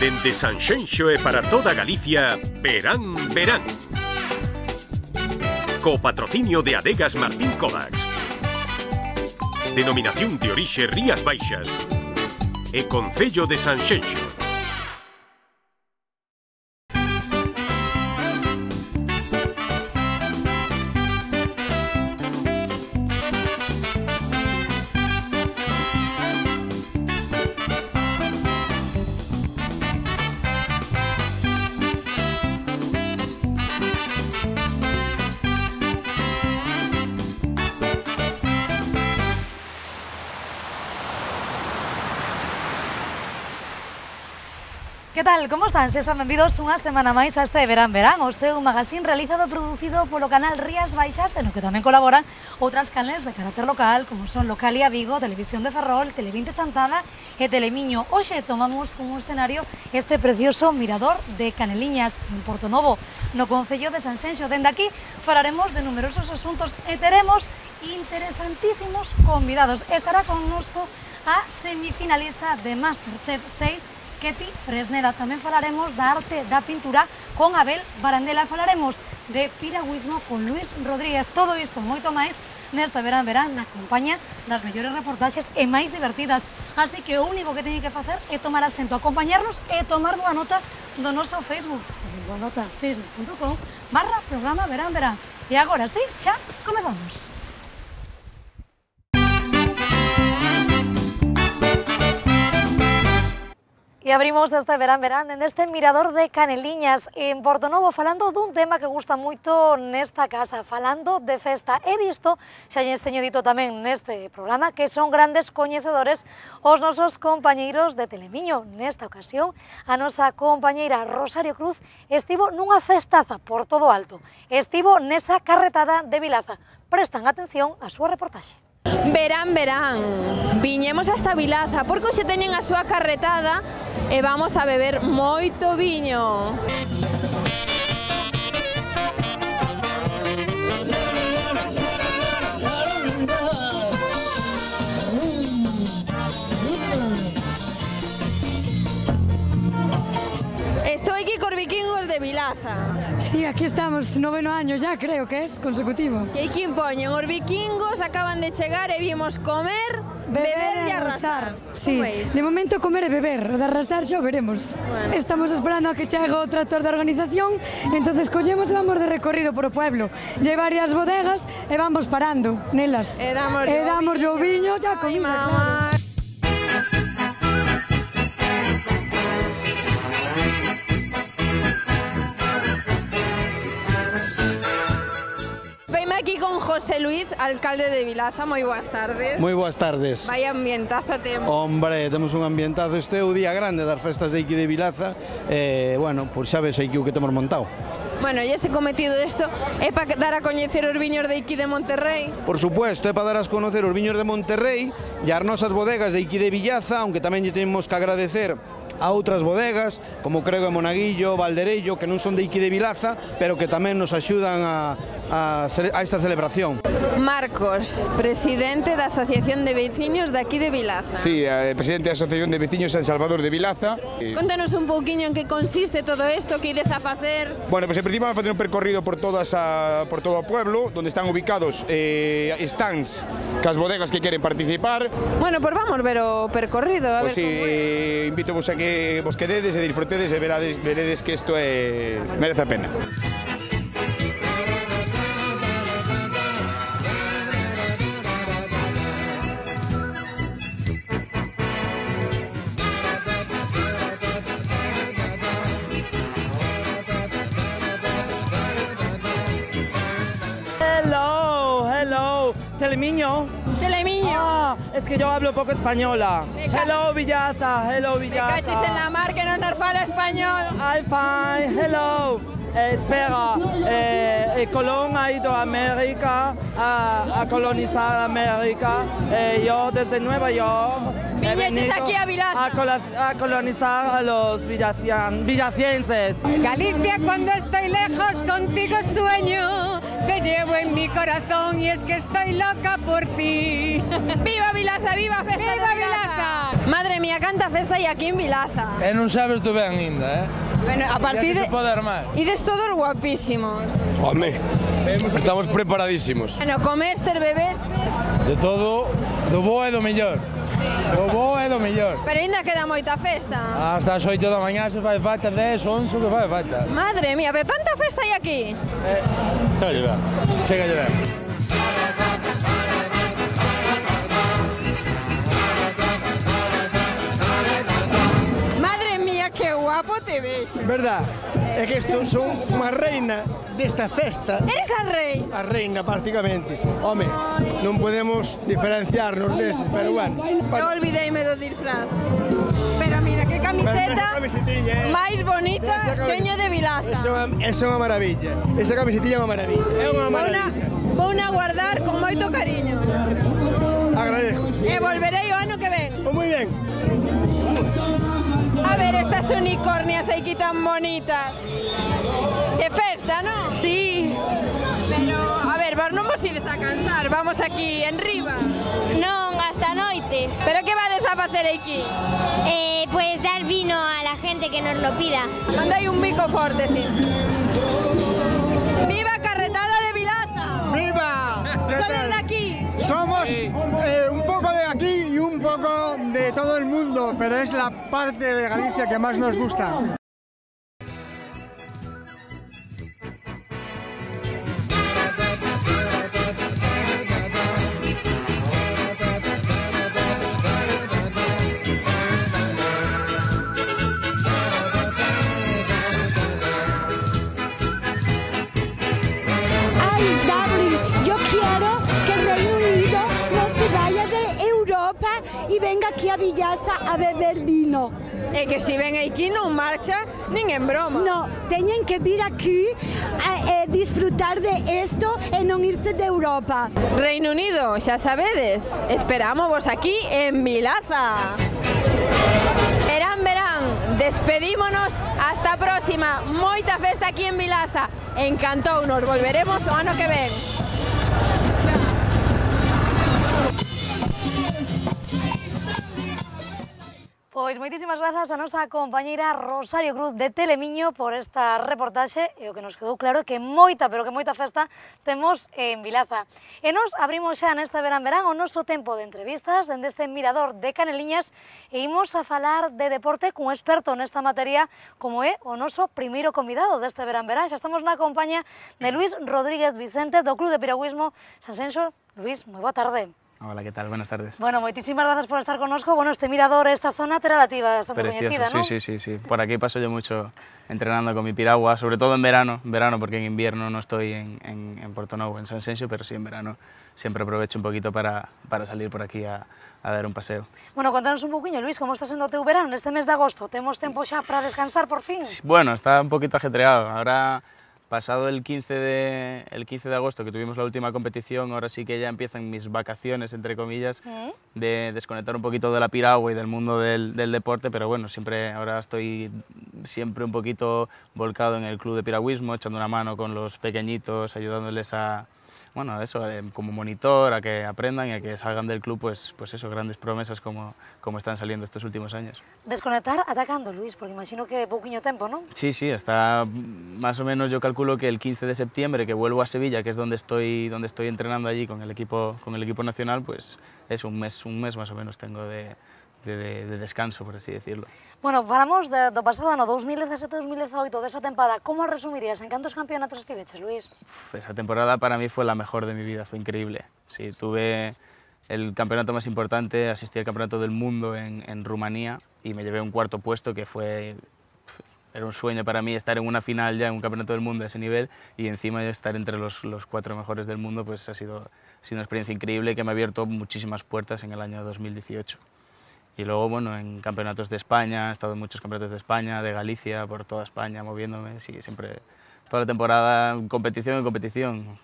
Dende Sanxenxo e para toda Galicia, Verán, Verán. Co patrocinio de Adegas Martín Kovacs. Denominación de orixe Rías Baixas. E Concello de Sanxenxo. Que tal? Como están? Sexan benvidos unha semana máis a este Verán Verán, o seu magazín realizado e producido polo canal Rías Baixas, en o que tamén colaboran outras canles de carácter local, como son Localia Vigo, Televisión de Ferrol, Televinte Chantada e Telemiño. Hoxe tomamos como escenario este precioso mirador de Caneliñas, en Portonovo, no Concello de Sanxenxo. Dende aquí falaremos de numerosos asuntos e teremos interesantísimos convidados. Estará connosco a semifinalista de Masterchef 6, Ketty Fresneda. Tamén falaremos da arte da pintura con Abel Barandela. Falaremos de piragüismo con Luis Rodríguez. Todo isto moito máis neste Verán Verán, na compañía das mellores reportaxes e máis divertidas. Así que o único que teñen que facer é tomar asento, acompañarnos e tomar boa nota do noso Facebook. Boa nota, facebook.com/programa Verán Verán. E agora sí, xa comezamos. E abrimos este Verán Verán neste mirador de Caneliñas en Portonovo, falando dun tema que gusta moito nesta casa, falando de festa. E disto xa lles teño dito tamén neste programa que son grandes coñecedores os nosos compañeiros de Telemiño. Nesta ocasión, a nosa compañeira Rosario Cruz estivo nunha festaza por todo alto. Estivo nesa carretada de Vilaza. Prestan atención á súa reportaxe. Verán, verán, viñemos hasta Vilaza porque hoxe teñen a súa carretada e vamos a beber moito viño. Estou aquí cos vikingos de Vilaza. Sí, aquí estamos, 9º año ya, creo que es, consecutivo. E aquí poñen, os vikingos acaban de chegar e vimos comer, beber e arrasar. Sí, de momento comer e beber, o de arrasar xa o veremos. Bueno. Estamos esperando a que chegue o tractor da organización, entonces collemos e vamos de recorrido por o pueblo. Hai varias bodegas e vamos parando nelas. E damos o viño, ya comida, claro. Aquí con José Luis, alcalde de Vilaza, moi boas tardes. Moi boas tardes. Vai ambientazo temos. Hombre, temos un ambientazo, este é o día grande das festas de aquí de Vilaza, bueno, pois xa ves aquí o que temos montado. Bueno, e ese cometido desto é para dar a coñecer os viños de aquí de Monterrey? Por supuesto, é para dar a conocer os viños de Monterrey e as nosas bodegas de aquí de Vilaza, aunque tamén lle temos que agradecer a outras bodegas, como creo que Monaguillo, Valderello, que non son de aquí de Vilaza, pero que tamén nos axudan a esta celebración. Marcos, presidente da Asociación de Veciños de aquí de Vilaza. Sí, presidente da Asociación de Veciños San Salvador de Vilaza. Contanos un pouquiño en que consiste todo isto, que ides a facer. Bueno, pues en principio vamos a facer un percorrido por todo o pueblo, donde están ubicados stands cas bodegas que queren participar. Bueno, pues vamos ver o percorrido, a pues ver como é. Invito-vos a que vos quededes e disfrutedes e veredes que isto merece a pena. Hello, Telemiño. Telemiño. Ah, es que yo hablo poco española. Hello, Villaza, hello, Villaza. Me cachis en la mar que non nos fala español. I'm fine, hello. Espera, Colón ha ido a América a colonizar América. Yo desde Nueva York. Vinieches aquí a Vilaza. A colonizar a los villacienses. Galicia, cuando estoy lejos, contigo sueño. Te llevo en mi corazón y es que estoy loca por ti. ¡Viva Vilaza, viva Festa de Vilaza! Madre mía, canta festa hai aquí en Vilaza. Non sabes tú ben ainda, Bueno, a partir de... se pode armar. Ides todos guapísimos. Home, estamos preparadísimos. Bueno, comestes, bebestes... De todo, do bo e do mellor. Do bo e do mellor. Pero ainda queda moita festa. Hasta as 8 da mañá se fai falta, 10, 11, que fai falta. Madre mía, pero tanta festa hai aquí. Chega a llover. Madre mía, que guapo te ves. Verdad, é que estou son unha reina desta festa. Eres a rei. A reina, prácticamente. Home, non podemos diferenciarnos destes, pero bueno. Eu olvideime do disfraz. Pero mira, que camiseta máis bonita teño de Vilaza. Esa é unha maravilla. Esa camisetiña é unha maravilla. É unha maravilla. Vou na guardar con moito cariño. Agradezco. E volverei o ano que ven. Moi ben. A ver, estas unicornias aquí tan bonitas. De festa, ¿no? Sí. Pero, a ver, vos non vos ides a cansar, vamos aquí en riba. Non, hasta noite. Pero que vades a facer aquí? Pues dar vino a la gente que nos lo pida. Mandai un bico forte, sí. ¡Viva Carretada de Vilaza! ¡Viva! ¿Sois de aquí? Somos un poco de aquí y un poco de todo el mundo, pero es la parte de Galicia que más nos gusta. Y venga aquí a Villaza a beber vino. É que se ven aquí non marcha nin en broma. No, teñen que vir aquí a disfrutar de esto e non irse de Europa. Reino Unido, xa sabedes, esperamos vos aquí en Vilaza. Verán, despedímonos hasta a próxima. Moita festa aquí en Vilaza. Encantounos, volveremos o ano que ven. Pois moitísimas grazas a nosa compañeira Rosario Cruz de Telemiño por esta reportaxe e o que nos quedou claro que moita, pero que moita festa temos en Vilaza. E nos abrimos xa neste verán o noso tempo de entrevistas dende este mirador de Caneliñas e imos a falar de deporte cun experto nesta materia como é o noso primeiro convidado deste verán. Xa estamos na compañía de Luis Rodríguez Vicente do Club de Piragüismo Sanxenxo. Luis, moi boa tarde. Hola, ¿qué tal? Buenas tardes. Bueno, moitísimas grazas por estar connosco. Bueno, este mirador, esta zona, terá relativa bastante coñecida, ¿no? Sí. Por aquí paso yo mucho entrenando con mi piragua, sobre todo en verano, porque en invierno no estoy en Portonou, en Sanxenxo, pero sí en verano siempre aprovecho un poquito para salir por aquí a dar un paseo. Bueno, contanos un poquinho, Luis, como está sendo o teu verano neste mes de agosto? Temos tempo xa para descansar por fin? Bueno, está un poquito ajetreado. Ahora, pasado el 15 de agosto, que tuvimos la última competición, ahora sí que ya empiezan mis vacaciones, entre comillas, de desconectar un poquito de la piragua y del mundo del deporte, pero bueno, ahora estoy siempre un poquito volcado en el club de piragüismo, echando una mano con los pequeñitos, ayudándoles a, bueno, eso, como monitor, a que aprendan y a que salgan del club, pues eso, grandes promesas como están saliendo estos últimos años. Desconectar atacando, Luis, porque imagino que pouquiño tempo, ¿no? Sí, hasta más o menos yo calculo que el 15 de septiembre, que vuelvo a Sevilla, que es donde estoy entrenando allí con el equipo nacional, pues es un mes más o menos tengo de descanso, por así decirlo. Bueno, falamos do pasado ano 2017-2018, desa tempada. Como a resumirías? En cantos campeonatos estiveches, Luis? Esa temporada para mí fue la mejor de mi vida, fue increíble. Sí, tuve el campeonato más importante, asistí al campeonato del mundo en Rumanía y me llevé un cuarto puesto que era un sueño para mí estar en una final ya en un campeonato del mundo a ese nivel y encima de estar entre los 4 mejores del mundo, pues ha sido una experiencia increíble que me ha abierto muchísimas puertas en el año 2018. Y luego, bueno, en campeonatos de España, he estado en muchos campeonatos de España, de Galicia, por toda España, moviéndome, sí, siempre, toda la temporada, competición en competición.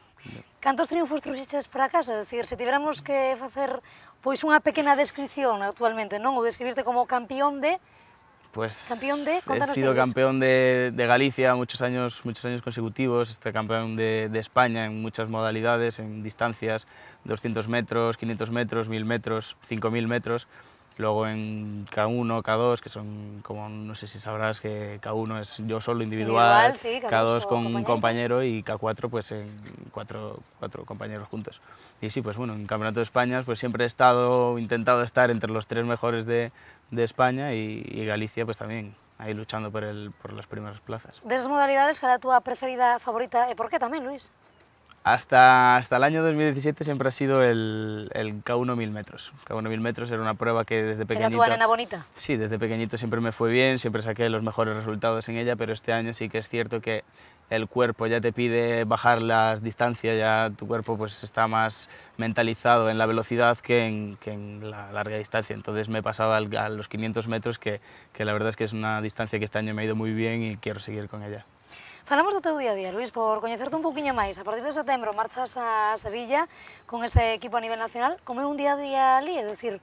Cantos triunfos trouxiches para casa? É dicir, se tiveramos que facer pois unha pequena descripción actualmente, non? Ou describirte como campeón de... Pues campeón de... he sido campeón de Galicia muchos años consecutivos, campeón de España en muchas modalidades, en distancias, 200 metros, 500 metros, 1000 metros, 5000 metros, luego en K1, K2, que son como, no sé si sabrás que K1 es yo solo individual, sí, K2 con un compañero y K4 pues en cuatro compañeros juntos. Y sí, pues bueno, en Campeonato de España pues siempre he intentado estar entre los 3 mejores de España y Galicia pues también, ahí luchando por las primeras plazas. De esas modalidades, ¿cuál era tu preferida, favorita y por qué también, Luis? Hasta el año 2017 siempre ha sido el K1 1000 metros. K1 1000 metros era una prueba que desde pequeñito... ¿Era tu nena bonita? Sí, desde pequeñito siempre me fue bien, siempre saqué los mejores resultados en ella, pero este año sí que es cierto que el cuerpo ya te pide bajar las distancias, ya tu cuerpo pues está más mentalizado en la velocidad que en la larga distancia. Entonces me he pasado a los 500 metros, que la verdad es que es una distancia que este año me ha ido muy bien y quiero seguir con ella. Falamos do teu día a día, Luis, por coñecerte un pouquiño máis. A partir de setembro marchas a Sevilla con ese equipo a nivel nacional. Como é un día a día ali? É dicir,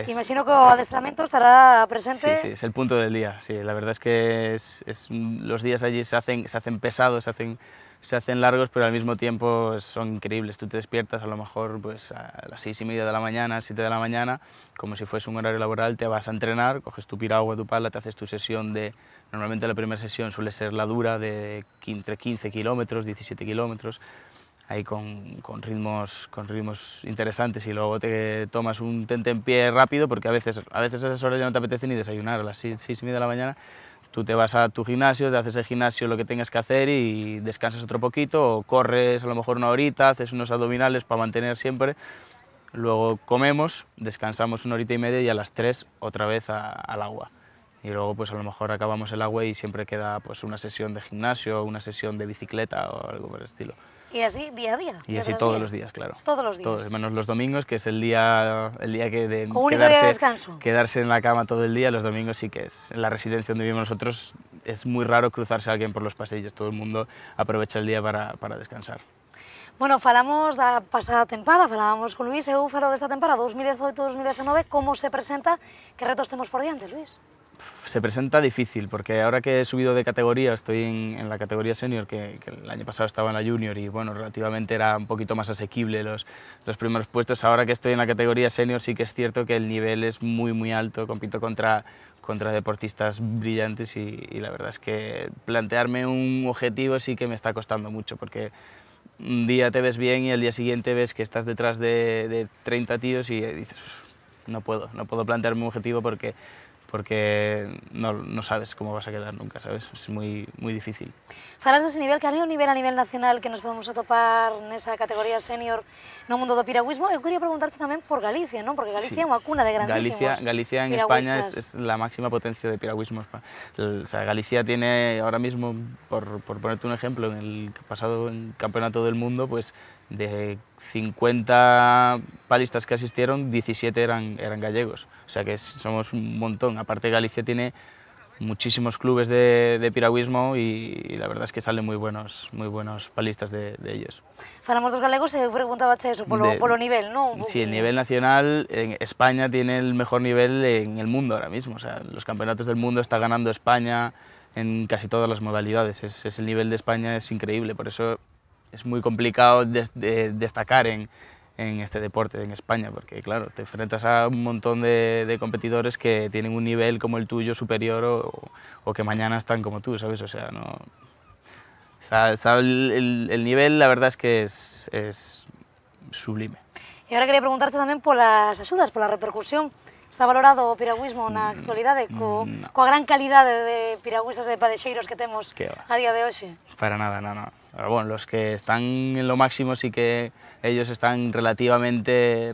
imagino que o adestramento estará presente... Sí, es el punto del día. Sí, la verdad es que los días allí se hacen pesados, se hacen largos, pero al mismo tiempo son increíbles. Tú te despiertas a lo mejor pues, a las 6:30 de la mañana, 7 de la mañana, como si fuese un horario laboral, te vas a entrenar, coges tu piragua, tu pala, te haces tu sesión de... Normalmente la primera sesión suele ser la dura de entre 15 kilómetros, 17 kilómetros, ahí con ritmos interesantes, y luego te tomas un tentempié rápido, porque a veces a esas horas ya no te apetece ni desayunar, a las 6:30 de la mañana. Tú te vas a tu gimnasio, te haces el gimnasio lo que tengas que hacer y descansas otro poquito, o corres a lo mejor una horita, haces unos abdominales para mantener siempre, luego comemos, descansamos una horita y media y a las 3 otra vez al agua. Y luego pues a lo mejor acabamos el agua y siempre queda pues una sesión de gimnasio, una sesión de bicicleta o algo por el estilo. Y así día a día. Y así todos los días, claro. Todos los días. Todos, menos los domingos, que es el día que de quedarse en la cama todo el día. Los domingos sí que es en la residencia donde vivimos nosotros, es muy raro cruzarse a alguien por los pasillos. Todo el mundo aprovecha el día para descansar. Bueno, falamos da pasada tempada, falábamos con Luis, eu falo desta tempada 2018-2019, como se presenta, que retos temos por diante, Luis? Se presenta difícil, porque ahora que he subido de categoría, estoy en la categoría senior, que el año pasado estaba en la junior y bueno, relativamente era un poquito más asequible los primeros puestos. Ahora que estoy en la categoría senior sí que es cierto que el nivel es muy alto, compito contra deportistas brillantes y la verdad es que plantearme un objetivo sí que me está costando mucho, porque un día te ves bien y al día siguiente ves que estás detrás de 30 tíos y dices, no puedo plantearme un objetivo porque no sabes cómo vas a quedar nunca, ¿sabes? Es muy difícil. Falas dese nivel, que hai un nivel a nivel nacional que nos podemos atopar nesa categoría senior no mundo do piragüismo. Eu quería preguntarche tamén por Galicia, non? Porque Galicia é unha cuna de grandísimos Galicia en España es la máxima potencia de piragüismo. O sea, Galicia tiene ahora mismo, por ponerte un ejemplo, en el pasado campeonato del mundo, pues de 50 palistas que asistieron, 17 eran gallegos, o sea que somos un montón. Aparte Galicia tiene muchísimos clubes de piragüismo y la verdad es que salen muy buenos palistas de ellos. Falamos dos galegos e eu preguntabache eso, polo nivel, non? Sí, el nivel nacional, en España tiene el mejor nivel en el mundo ahora mismo, o sea, los campeonatos del mundo está ganando España en casi todas las modalidades, el nivel de España es increíble, por eso es muy complicado destacar en este deporte en España, porque claro, te enfrentas a un montón de competidores que tienen un nivel como el tuyo superior o que mañana están como tú, ¿sabes? O sea, no... el nivel, la verdad es que es sublime. E agora quería preguntarte tamén polas axudas, pola repercusión. Está valorado o piragüismo na actualidade coa gran calidade de piragüistas e padexeiros que temos a día de hoxe? Para nada, no. Bueno, los que están en lo máximo sí que ellos están relativamente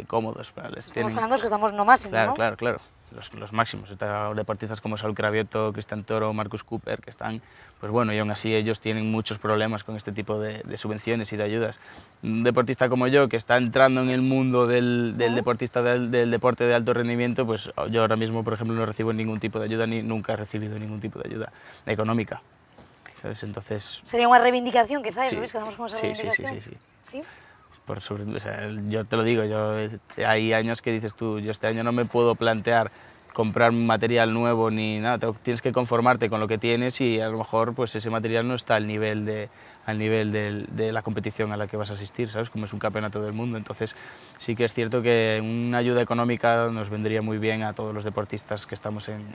cómodos. Estamos falando dos que estamos no máximo, claro, ¿no? Claro. Los máximos. Están deportistas como Saúl Cravioto, Cristian Toro, Marcus Cooper, que están, pues bueno, y aún así ellos tienen muchos problemas con este tipo de subvenciones y de ayudas. Un deportista como yo, que está entrando en el mundo del deporte de alto rendimiento, pues yo ahora mismo, por ejemplo, no recibo ningún tipo de ayuda, ni nunca he recibido ningún tipo de ayuda económica. ¿sabes? Entonces... Sería unha reivindicación, quizás, sí, Luis, quedamos con esa sí, reivindicación. sí. ¿Sí? O sea, yo te lo digo, hay años que dices tú, yo este año no me puedo plantear comprar material nuevo ni nada, tienes que conformarte con lo que tienes y a lo mejor pues ese material no está al nivel de la competición a la que vas a asistir, ¿sabes? Como es un campeonato del mundo, entonces sí que es cierto que una ayuda económica nos vendría muy bien a todos los deportistas que estamos en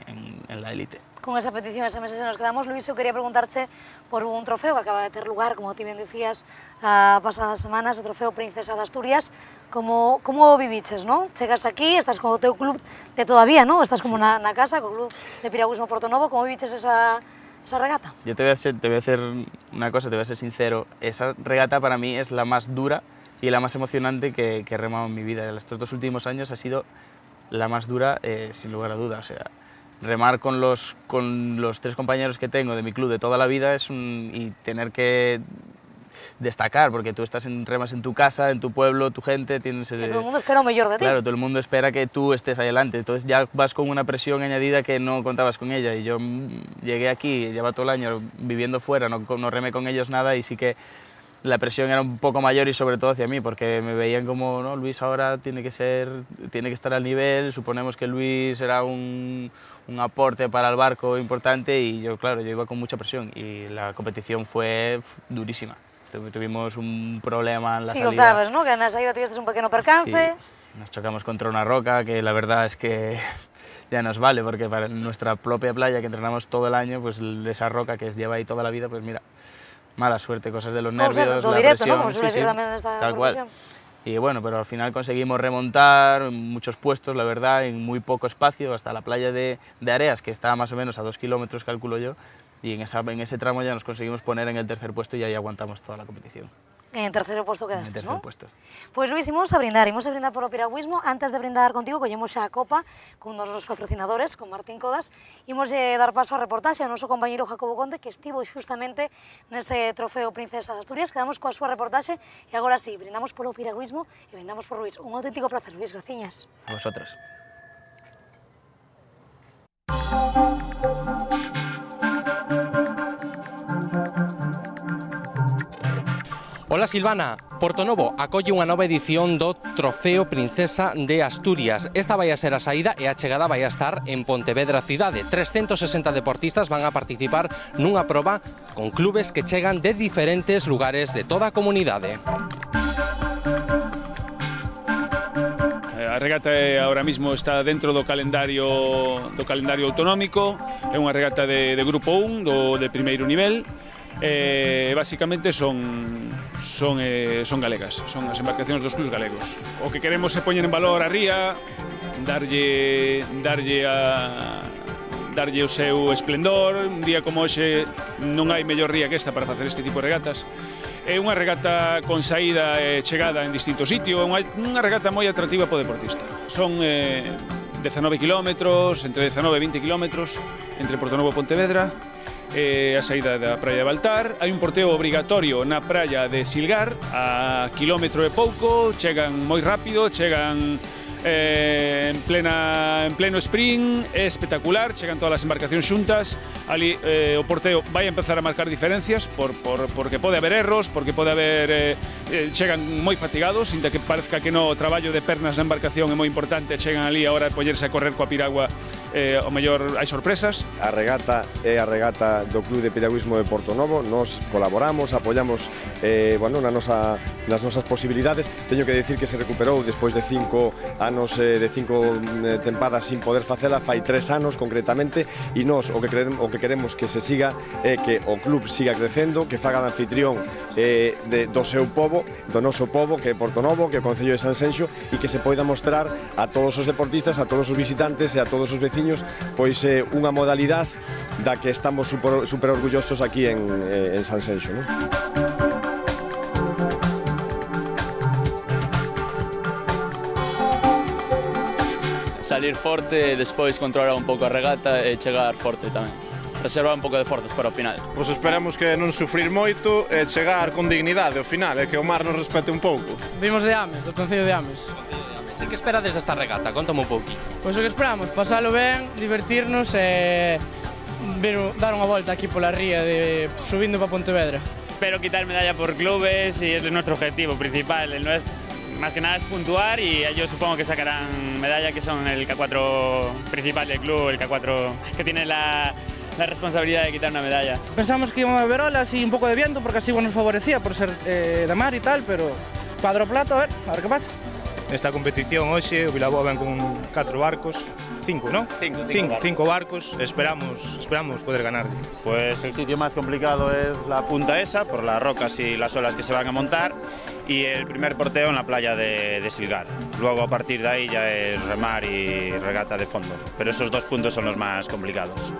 la élite. Con esa petición, ese mensaje nos quedamos. Luis, eu quería preguntarte por un trofeo que acaba de ter lugar, como ti ben decías, a pasadas semanas, o trofeo Princesa de Asturias. Como viviches, non? Chegas aquí, estás con o teu club de todavía, non? Estás como na casa, co club de piragüismo Portonovo. Como viviches esa regata? Yo te voy a hacer una cosa, te voy a ser sincero. Esa regata para mí es la más dura y la más emocionante que he remado en mi vida. Estos 2 últimos años ha sido la más dura, sin lugar a dudas. O sea, remar con los 3 compañeros que tengo de mi club de toda la vida y tener que destacar, porque tú remas en tu casa, en tu pueblo, tu gente, tienes... Que todo el mundo espera o mellor de ti. Claro, todo el mundo espera que tú estés ahí adelante, entonces ya vas con una presión añadida que no contabas con ella, y yo llegué aquí, lleva todo el año viviendo fuera, no remé con ellos nada, y sí que la presión era un poco mayor y sobre todo hacia mí, porque me veían como, no, Luis ahora tiene que estar al nivel, suponemos que Luis era un aporte para el barco importante, y yo, claro, yo iba con mucha presión, y la competición fue durísima. Tuvimos un problema en la salida. Sí, contabas, ¿no? Que en la salida tuviste un pequeño percance. Sí, nos chocamos contra una roca, que la verdad es que ya nos vale, porque para nuestra propia playa, que entrenamos todo el año, pues esa roca que lleva ahí toda la vida, pues mira, mala suerte, cosas de los nervios, la directo, presión. ¿no? Como suele decir también en esta tal profesión. Cual. Y bueno, pero al final conseguimos remontar en muchos puestos, la verdad, en muy poco espacio, hasta la playa de Areas, que está más o menos a 2 kilómetros, calculo yo, y en ese tramo ya nos conseguimos poner en el 3er puesto y ahí aguantamos toda la competición. En el 3er puesto quedaste, en el 3er puesto. Pues Luis, imos a brindar polo piragüismo. Antes de brindar contigo, collemos xa a copa con unos dos patrocinadores, con Martín Codas. Imos dar paso a reportaxe ao noso compañeiro Jacobo Conde, que estivo xustamente nese trofeo Princesa de Asturias. Quedamos coa súa reportaxe e agora sí, brindamos polo piragüismo e brindamos por Luis. Un auténtico placer, Luis, graciñas. A vosotros. Ola Silvana, Portonovo acolle unha nova edición do Trofeo Princesa de Asturias. Esta vai a ser a saída e a chegada vai a estar en Pontevedra cidade. 360 deportistas van a participar nunha proba con clubes que chegan de diferentes lugares de toda a comunidade. A regata ahora mismo está dentro do calendario autonómico, é unha regata de grupo 1, de primeiro nivel. Basicamente son galegas, son as embarcacións dos clubs galegos. O que queremos é poñer en valor a ría, darlle o seu esplendor. Un día como hoxe non hai mellor ría que esta para facer este tipo de regatas. É unha regata con saída e chegada en distintos sitios, é unha regata moi atractiva para o deportista. Son 19 kilómetros, entre 19 e 20 kilómetros, entre Portonovo e Pontevedra. A saída da praia de Baltar, hai un porteo obrigatorio na praia de Silgar, a kilómetro e pouco, chegan moi rápido, chegan en pleno sprint, é espectacular, chegan todas as embarcacións xuntas, ali o porteo vai a empezar a marcar diferencias porque pode haber erros, porque pode haber chegan moi fatigados, inda que parezca que no, o traballo de pernas na embarcación é moi importante, chegan ali a hora de poñerse a correr coa piragua, o mellor hai sorpresas. A regata é a regata do Club de Piragüismo de Portonovo, nos colaboramos, apoiamos nas nosas posibilidades. Teño que decir que se recuperou despois de 5 anos de 5 tempadas sin poder facela, fai 3 anos concretamente, e nós o que queremos que se siga é que o club siga crecendo, que faga de anfitrión do seu pobo, do noso pobo, que é Portonovo, que é o Concello de Sanxenxo, e que se poida mostrar a todos os deportistas, a todos os visitantes e a todos os veciños pois unha modalidade da que estamos super orgullosos aquí en Sanxenxo, non? Salir forte, despois controlar un pouco a regata e chegar forte tamén. Reservar un pouco de forzas para o final. Pois esperamos que non sufrir moito e chegar con dignidade ao final, e que o mar nos respete un pouco. Vimos de Ames, do Concello de Ames. E que esperades desta regata? Contame un pouquinho. Pois o que esperamos, pasalo ben, divertirnos e dar unha volta aquí pola ría subindo para Pontevedra. Espero quitar medalla por clubes y es nuestro objetivo principal. Más que nada es puntuar y ellos supongo que sacarán medalla, que son el K4 principal del club, el K4 que tiene la responsabilidad de quitar una medalla. Pensamos que íbamos a ver olas y un pouco de viento porque así nos favorecía por ser de mar e tal, pero cuadro plato, a ver que pasa. Nesta competición hoxe o Vilaboa ven con 4 barcos, 5, ¿no? 5 barcos, esperamos poder ganar. Pues el sitio más complicado es la punta esa, por las rocas y las olas que se van a montar, y el primer porteo en la playa de Silgar. Luego a partir de ahí ya es remar y regata de fondo, pero esos 2 puntos son los más complicados.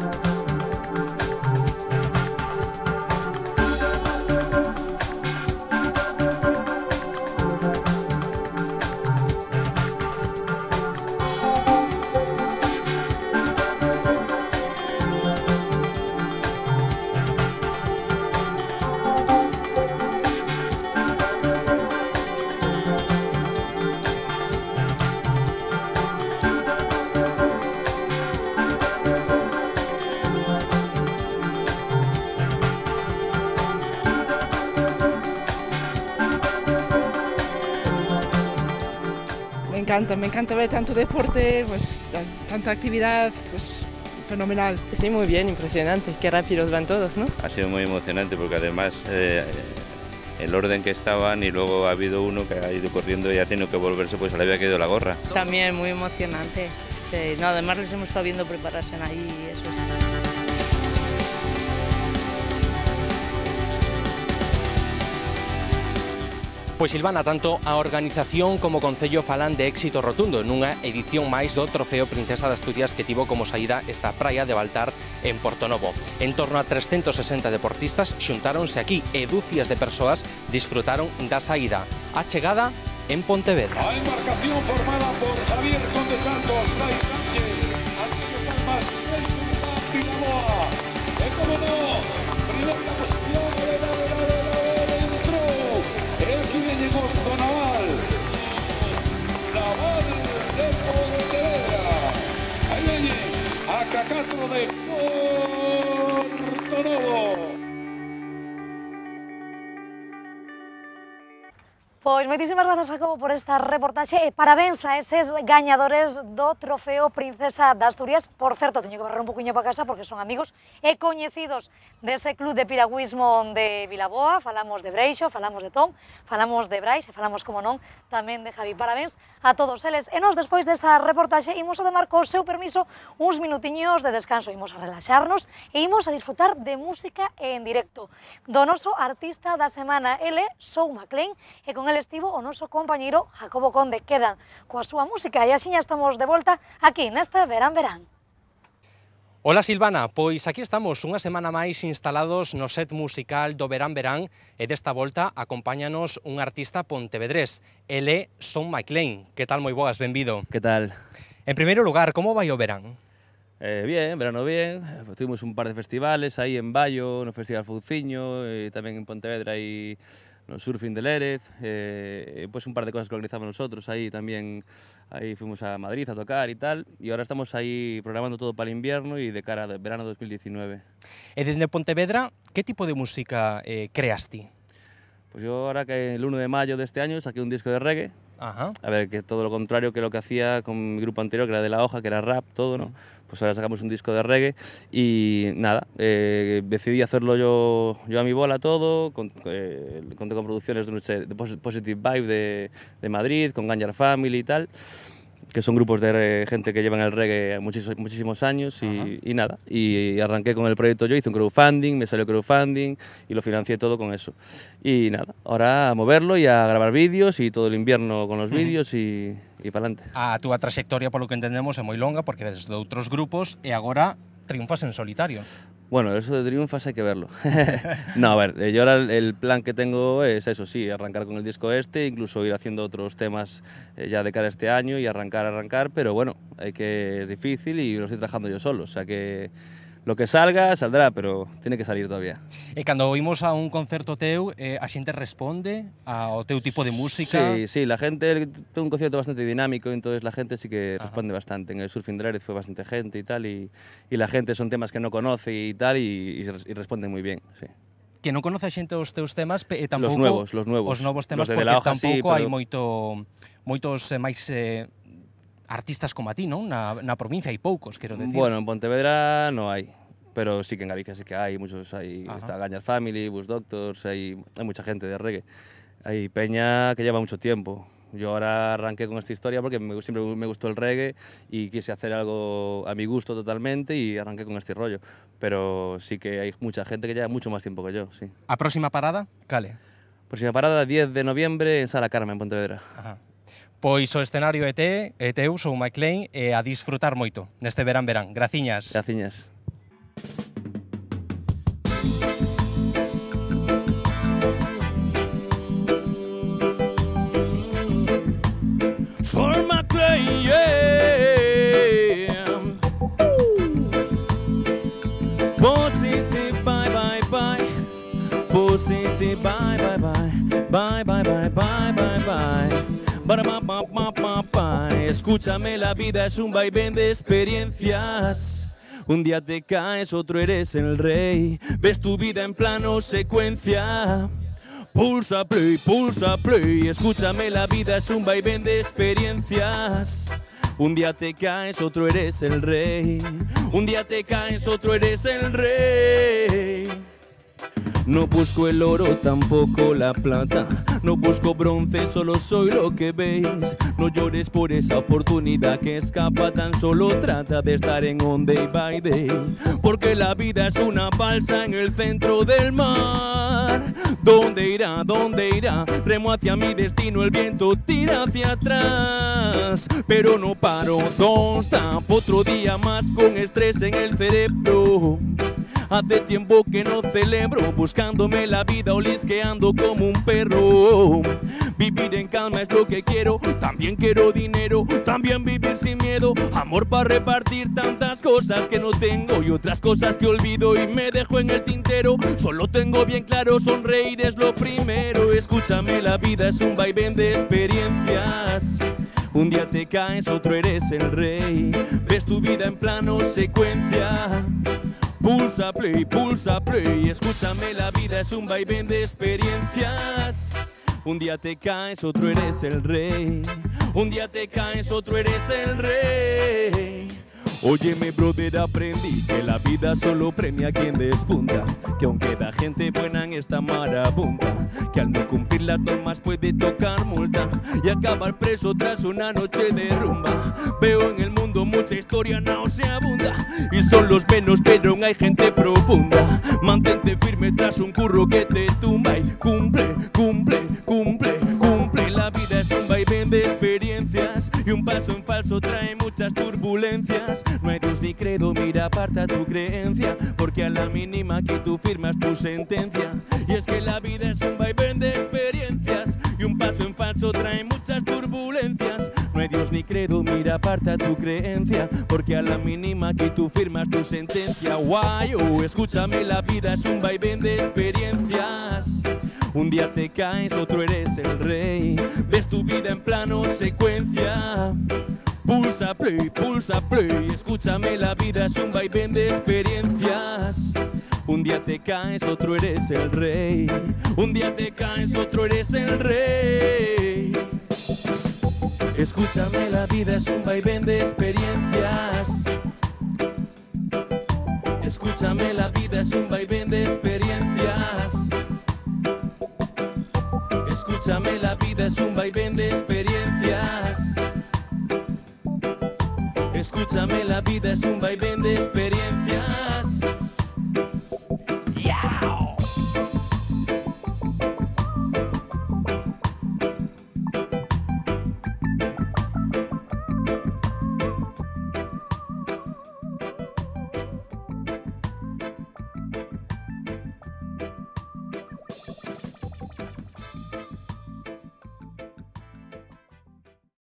Me encanta ver tanto deporte, pues tanta actividad, pues fenomenal. Sí, muy bien, impresionante, qué rápidos van todos, ¿no? Ha sido muy emocionante porque además el orden que estaban y luego ha habido uno que ha ido corriendo y ha tenido que volverse, pues se le había caído la gorra. También muy emocionante, sí, no, además les hemos estado viendo prepararse ahí y eso. Pois Silvana, tanto a organización como o Concello falan de éxito rotundo nunha edición máis do Trofeo Princesa de Asturias que tivo como saída esta praia de Baltar en Portonovo. En torno a 360 deportistas xuntáronse aquí e dúcias de persoas disfrutaron da saída. A chegada en Pontevedra. A embarcación formada por Javier Conde Santos, Ray Sánchez, Antonio Palmas, Vilaboa. E como no, primeira posición Naval de Pontevedra. Ahí viene a K4 de Portonovo. Pois moitísimas grazas, Jacobo, por esta reportaxe e parabéns a eses gañadores do Trofeo Princesa de Asturias. Por certo, teño que barrar un poquinho para casa porque son amigos e coñecidos dese club de piragüismo de Vilaboa. Falamos de Breixo, falamos de Tom, falamos de Brais e falamos, como non, tamén de Javi. Parabéns a todos eles. E nos, despois desa reportaxe, imos a tomar co seu permiso uns minutiños de descanso. Imos a relaxarnos e imos a disfrutar de música en directo do noso artista da semana. Ele, Shawn McLean, e con ele estivo o noso compañeiro Jacobo Conde. Quedan coa súa música e axiña estamos de volta aquí neste Verán Verán. Hola Silvana, pois aquí estamos unha semana máis instalados no set musical do Verán Verán e desta volta acompáñanos un artista pontevedrés, ele Shawn McLean. Que tal, moi boas, benvido. Que tal? En primeiro lugar, como vai o verán? Bien, verano bien, tuvimos un par de festivales aí en Baio, no Festival Fouciño, e tamén en Pontevedra e no Surfing de Lérez, pues un par de cosas que organizamos nosotros, ahí también ahí fuimos a Madrid a tocar y tal, y ahora estamos ahí programando todo para el invierno y de cara al verano 2019. E desde Pontevedra, ¿qué tipo de música creas ti? Pues yo ahora que el 1 de mayo de este año saqué un disco de reggae. Ajá. A ver, que todo lo contrario que lo que hacía con mi grupo anterior, que era de La Hoja, que era rap, todo, ¿no? Pues ahora sacamos un disco de reggae y nada, decidí hacerlo yo a mi bola todo, conté con producciones de Positive Vibe de Madrid, con Ganjar Family y tal, que son grupos de gente que llevan el reggae muchísimos años y nada, y arranqué con el proyecto yo, hice un crowdfunding, me salió crowdfunding y lo financié todo con eso. Y nada, ahora a moverlo y a grabar vídeos y todo el invierno con los vídeos y para adelante. A túa trayectoria, polo que entendemos, é moi longa porque desde outros grupos e agora triunfas en solitario. Bueno, eso de triunfas hay que verlo. No, a ver, yo ahora el plan que tengo es eso, sí, arrancar con el disco este, incluso ir haciendo otros temas ya de cara a este año y arrancar, pero bueno, es difícil y lo estoy trabajando yo solo, o sea que Lo que salga, saldrá, pero tiene que salir todavía. E cando oímos a un concerto teu, a xente responde ao teu tipo de música? Sí, la gente, tengo un concierto bastante dinámico, entonces la gente sí que responde bastante. En el Surfing Drare fue bastante gente y tal, y la gente son temas que no conoce y tal, y responden muy bien, sí. Que non conoce a xente os teus temas, tampouco... Los nuevos. Os novos temas, los de porque hoja, tampouco sí, hai moitos máis artistas como a ti, non? Na provincia hai poucos, quero decir. Bueno, en Pontevedra no hay, pero sí que en Galicia sí que hay, muchos hay. Está Gañar Family, Bus Doctors, hay mucha gente de reggae. Hay peña que lleva mucho tiempo. Yo ahora arranqué con esta historia porque siempre me gustó el reggae y quise hacer algo a mi gusto totalmente y arranqué con este rollo. Pero sí que hay mucha gente que lleva mucho más tiempo que yo, sí. A próxima parada, cale? Próxima parada, 10 de noviembre en Sala Carmen, en Pontevedra. Pois o escenario é teu, sou McLean, e a disfrutar moito neste verán. Graciñas. Graciñas. Soy McLean, yeah. Positive, bye, bye, bye. Positive, bye, bye, bye. Bye, bye, bye, bye, bye, bye. Escúchame, la vida es un vaivén de experiencias. Un día te caes, otro eres el rey. Ves tu vida en plano secuencia. Pulsa play, escúchame, la vida es un vaivén de experiencias. Un día te caes, otro eres el rey. Un día te caes, otro eres el rey. No busco el oro, tampoco la plata. No busco bronce, solo soy lo que veis. No llores por esa oportunidad que escapa. Tan solo trata de estar en on day by day. Porque la vida es una balsa en el centro del mar. ¿Dónde irá? ¿Dónde irá? Remo hacia mi destino, el viento tira hacia atrás. Pero no paro, don't stop. Otro día más con estrés en el cerebro. Hace tiempo que no celebro, buscándome la vida, olisqueando como un perro. Vivir en calma es lo que quiero, también quiero dinero, también vivir sin miedo. Amor para repartir, tantas cosas que no tengo y otras cosas que olvido y me dejo en el tintero. Solo tengo bien claro, sonreír es lo primero. Escúchame, la vida es un vaivén de experiencias. Un día te caes, otro eres el rey. Ves tu vida en plano secuencia. Pulsa play, escúchame, la vida es un vaivén de experiencias. Un día te caes, otro eres el rey. Un día te caes, otro eres el rey. Óyeme, brother, aprendí que la vida solo premia a quien despunta. Que aunque da gente buena en esta marabunta, que al no cumplir las normas puede tocar multa y acabar preso tras una noche de rumba. Veo en el mundo mucha historia nauseabunda y son los menos, pero hay gente profunda. Mantente firme tras un curro que te tumba y cumple. La vida es un vaivén de experiencias y un paso en falso trae muchas turbulencias. No hay Dios ni credo, mira, aparta tu creencia, porque a la mínima que tú firmas tu sentencia. Y es que la vida es un vaivén de experiencias y un paso en falso trae muchas turbulencias. No hay Dios ni credo, mira, aparta tu creencia, porque a la mínima que tú firmas tu sentencia. Guay, escúchame, la vida es un vaivén de experiencias. Un día te caes, otro eres el rey. Ves tu vida en plano secuencia. Pulsa play, escúchame, la vida es un vaivén de experiencias. Un día te caes, otro eres el rey. Un día te caes, otro eres el rey. Escúchame, la vida es un vaivén de experiencias. Escúchame, la vida es un vaivén de experiencias. Escúchame, la vida es un vaivén de experiencias. Escúchame, la vida es un vaivén de experiencias.